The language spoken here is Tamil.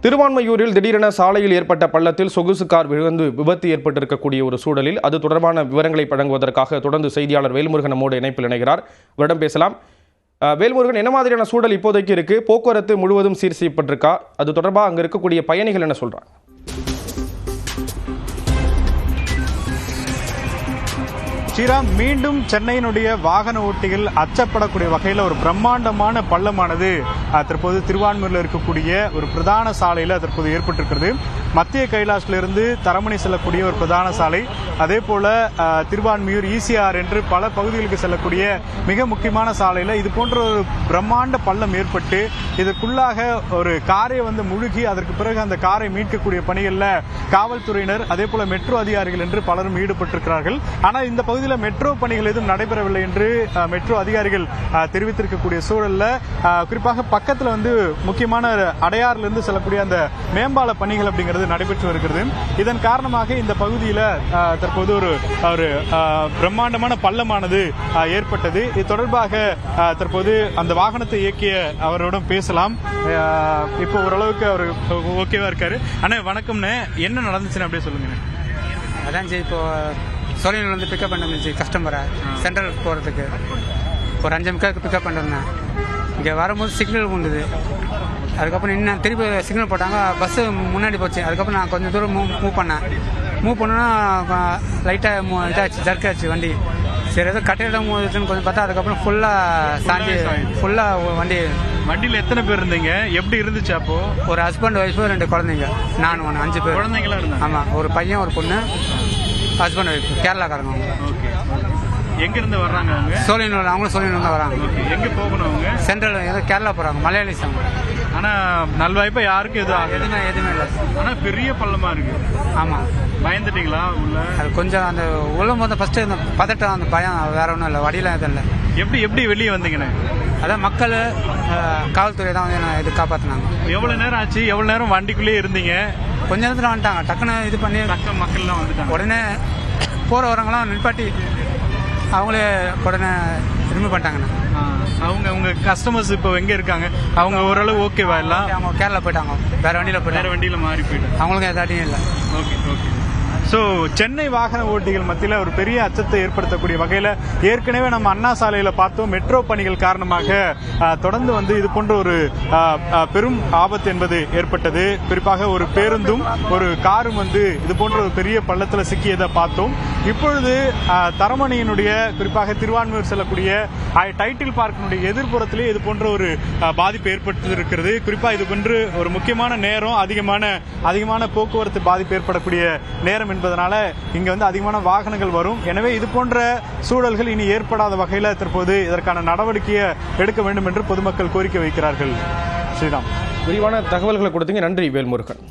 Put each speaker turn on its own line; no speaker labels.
திருவான்மையூரில் திடீரென சாலையில் ஏற்பட்ட பள்ளத்தில் சொகுசு கார் விழுந்து விபத்து ஏற்பட்டிருக்கக்கூடிய ஒரு சூழலில் அது தொடர்பான விவரங்களை வழங்குவதற்காக தொடர்ந்து செய்தியாளர் வேல்முருகன் நம்மோடு இணைப்பில் இணைகிறார். அவரிடம் பேசலாம். வேல்முருகன், என்ன மாதிரியான சூழல் இப்போதைக்கு இருக்கு? போக்குவரத்து முழுவதும் சீர் செய்யப்பட்டிருக்கா? அது தொடர்பாக அங்க இருக்கக்கூடிய பயணிகள் என்ன சொல்றாங்க?
ஸ்ரீராம், மீண்டும் சென்னையினுடைய வாகன ஓட்டிகள் அச்சப்படக்கூடிய வகையில் ஒரு பிரம்மாண்டமான பள்ளமானது தற்போது திருவான்மையூரில் இருக்கக்கூடிய ஒரு பிரதான சாலையில் தற்போது ஏற்பட்டிருக்கிறது. மத்திய கைலாஷ்லிருந்து தரமணி செல்லக்கூடிய ஒரு பிரதான சாலை, அதே போல திருவான்மையூர் ஈசிஆர் என்று பல பகுதிகளுக்கு செல்லக்கூடிய மிக முக்கியமான சாலையில் இது போன்ற ஒரு பிரம்மாண்ட பள்ளம் ஏற்பட்டு இதற்குள்ளாக ஒரு காரை முழுகி அதற்கு பிறகு அந்த காரை மீட்கக்கூடிய பணிகளில் காவல்துறையினர் அதே போல மெட்ரோ அதிகாரிகள் என்று பலரும் ஈடுபட்டிருக்கிறார்கள். ஆனால் இந்த பகுதியில் மெட்ரோ பணிகள் எதுவும் நடைபெறவில்லை என்று மெட்ரோ அதிகாரிகள் தெரிவித்திருக்கக்கூடிய சூழல்ல குறிப்பாக பக்கத்தில் முக்கியமான அடையாறிலிருந்து செல்லக்கூடிய அந்த மேம்பால பணிகள் அப்படிங்கிறது நடைபெற்று வருகிறது. இதன் காரணமாக இந்த பகுதியில் தற்போது ஒரு பிரம்மாண்டமான பள்ளமானது ஏற்பட்டது. இது தொடர்பாக தற்போது அந்த வாகனத்தை இயக்கிய அவரோட பேசலாம். இப்போ ஓரளவுக்கு அவர் ஓகேவா இருக்காரு. அண்ணா வணக்கம்ண்ணே, என்ன நடந்துச்சுன்னு அப்படியே சொல்லுங்க.
அதான் சரி, இப்போ சோழினில் பிக்கப் பண்ணிருந்துச்சு கஸ்டமரை சென்ட்ரல் போகிறதுக்கு. ஒரு 5 நிமிஷத்துக்கு பிக்கப் பண்ணிருந்தேன். இங்கே வரும்போது சிக்னல் உண்டுது. அதுக்கப்புறம் இன்னும் திருப்பி சிக்னல் போட்டாங்க, பஸ்ஸு முன்னாடி போச்சு. அதுக்கப்புறம் நான் கொஞ்சம் தூரம் மூவ் பண்ணேன். மூவ் பண்ணோன்னா லைட்டாக இதாச்சு, ஜர்க்காச்சு வண்டி. சரி, ஏதோ கட்டையிடம் போகுதுன்னு கொஞ்சம் பார்த்தா அதுக்கப்புறம் ஃபுல்லாக சாஞ்சி ஃபுல்லாக
வண்டியில் எத்தனை பேர் இருந்தீங்க? எப்படி இருந்துச்சு அப்போ?
ஒரு ஹஸ்பண்ட் ஒய்ஃபு 2 குழந்தைங்க, நான் 5 பேர்
குழந்தைங்களா இருந்தாங்க.
ஆமாம், ஒரு பையன் ஒரு பொண்ணு, ஹஸ்பண்ட் ஒய்ஃப், கேரளாக்காரங்க.
ஓகே, எங்கிருந்து வர்றாங்க அவங்க?
சோழினூர், அவங்களும் சோழினூர் தான் வராங்க.
எங்கே போகணும் அவங்க?
சென்ட்ரல், ஏதோ கேரளா போகிறாங்க, மலையாளிஸ் அவங்க.
ஆனால் நல்வாய்ப்பா யாருக்கும் எதுவுமே
இல்லை.
ஆனால் பெரிய பள்ளமாக இருக்கு.
ஆமாம்,
பயந்துட்டீங்களா உள்ள? அது
கொஞ்சம் அந்த உள்ள போது ஃபர்ஸ்ட் இந்த பதட்டம், அந்த பயம், வேற ஒன்றும் இல்லை. வடியெல்லாம் எதுவும் இல்லை.
எப்படி வெளியே வந்தீங்கண்ணே?
அதான் மக்கள், காவல்துறை தான் இது காப்பாற்றினாங்க.
எவ்வளோ நேரம் ஆச்சு? எவ்வளோ நேரம் வண்டிக்குள்ளேயே இருந்தீங்க?
கொஞ்ச நேரத்தில் வந்துட்டாங்க, டக்குன்னு இது பண்ணி
மக்கள்லாம் வந்துட்டாங்க.
உடனே போகிற வரவங்களாம் நிப்பாட்டி அவங்களே உடனே ரிமூவ் பண்ணிட்டாங்கண்ணா.
உங்க கஸ்டமர்ஸ் இப்போ எங்க இருக்காங்க? அவங்க ஓரளவு ஓகேவா? எல்லாம்
அவங்க கேரளா போயிட்டாங்க, வேற வண்டியில்
மாறி போயிட்டாங்க.
அவங்களுக்கு எதாட்டியும் இல்லை.
ஓகே. ஸோ சென்னை வாகன ஓட்டிகள் மத்தியில் ஒரு பெரிய அச்சத்தை ஏற்படுத்தக்கூடிய வகையில் ஏற்கனவே நம்ம அண்ணா சாலையில் பார்த்தோம். மெட்ரோ பணிகள் காரணமாக தொடர்ந்து இது போன்ற ஒரு பெரும் ஆபத்து என்பது ஏற்பட்டது. குறிப்பாக ஒரு பேருந்தும் ஒரு காரும் இது போன்ற ஒரு பெரிய பள்ளத்தில் சிக்கியதை பார்த்தோம். இப்பொழுது தரமணியினுடைய குறிப்பாக திருவான்மையூர் செல்லக்கூடிய டைட்டில் பார்க்கினுடைய எதிர்ப்புறத்திலே இது போன்ற ஒரு பாதிப்பு ஏற்பட்டு இருக்கிறது. குறிப்பாக இது போன்று ஒரு முக்கியமான நேரம், அதிகமான போக்குவரத்து பாதிப்பு ஏற்படக்கூடிய நேரம் என்பதனால இங்க அதிகமான வாகனங்கள் வரும். எனவே இது போன்ற சூழல்கள் இனி ஏற்படாத வகையில் தற்போது இதற்கான நடவடிக்கையை எடுக்க வேண்டும் என்று பொதுமக்கள் கோரிக்கை வைக்கிறார்கள். ஸ்ரீராம்,
விரிவான தகவல்களை கொடுத்தீங்க. நன்றி வேல்முருகன்.